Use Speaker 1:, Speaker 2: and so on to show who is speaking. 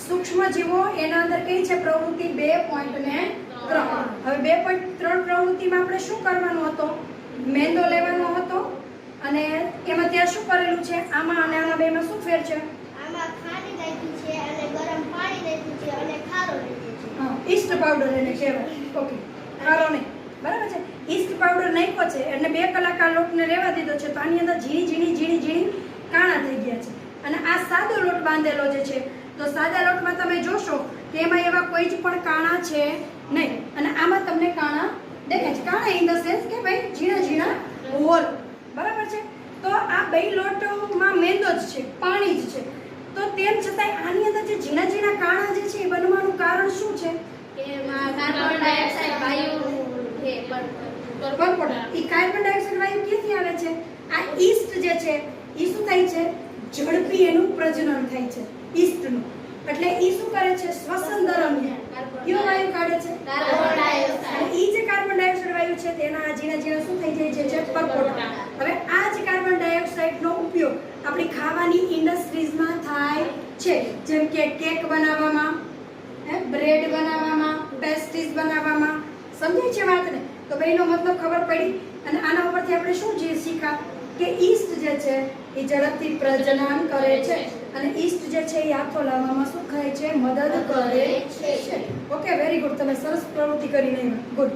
Speaker 1: સૂક્ષ્મ જીવો એના અંદર કઈ છે પ્રવૃત્તિ 2.3. હવે 2.3 પ્રવૃત્તિમાં આપણે શું કરવાનું હતું? મેંદો લેવાનો હતો અને એમાં ત્યાં શું કરેલું છે? આમાં અને આમાં બેમાં શું ફેર છે?
Speaker 2: આમાં ખાંડ નાખી છે અને ગરમ પાણી નાખ્યું છે અને ખારો નાખ્યો છે.
Speaker 1: હા, ઈસ્ટ પાવડર એને કહેવાય. ઓકે, ખારો નહીં, બરાબર છે. ઈસ્ટ પાવડર નાખ્યો છે એટલે 2 કલાક આ લોટને રહેવા દીધો છે તો આની અંદર ઝીણી કાણા થઈ ગયા છે. અને આ સાદો લોટ બાંધેલો જે છે તો સાદા લોટમાં તમે જોશો કે એમાં એવા કોઈ જ પણ કાણા છે નહીં. અને આમાં તમને કાણા દેખાય છે. કાણા ઇન ધ સેન્સ કે ભાઈ ઝીણા હોલ, બરાબર છે. તો આ બે લોટમાં મેંદો જ છે, પાણી જ છે. તો તેમ છતાંય આની અંદર જે ઝીણા કાણા જે છે એ બનવાનું કારણ શું છે?
Speaker 2: કે એમાં કાર્બન ડાયોક્સાઇડ વાયુ છે
Speaker 1: પરપોટા. એ કાર્બન ડાયોક્સાઇડ વાયુ ક્યાંથી આવે છે? આ ઈસ્ટ જે છે એ શું થાય છે? ઝડપી એનું પ્રજનન થાય છે ઈસ્ટનું. એટલે ઈ શું કરે છે? શ્વસન દરમિયાન કયો વાયુ કાઢે છે?
Speaker 2: Carbon dioxide.
Speaker 1: અને ઈ જે કાર્બન ડાયોક્સાઇડ વાયુ છે તેના ઝીણા શું થઈ જાય છે? પરપોટા. હવે આ જ કાર્બન ડાયોક્સાઇડનો ઉપયોગ આપણી ખાવાની ઇન્ડસ્ટ્રીઝમાં થાય છે. જેમ કે કેક બનાવવામાં, બ્રેડ બનાવવામાં, પેસ્ટ્રીઝ બનાવવામાં. સમજાય છે વાતને? તો બેનો મતલબ ખબર પડી. અને આના ઉપરથી આપણે શું જે શીખ્યા કે ઈસ્ટ જે છે એ ઝડપથી પ્રજનન કરે છે અને ઈસ્ટ જે છે એ આથો લાવવામાં શું થાય છે? મદદ કરે છે. Okay, very good. તમે સરસ પ્રવૃત્તિ કરી નહીં. ગુડ.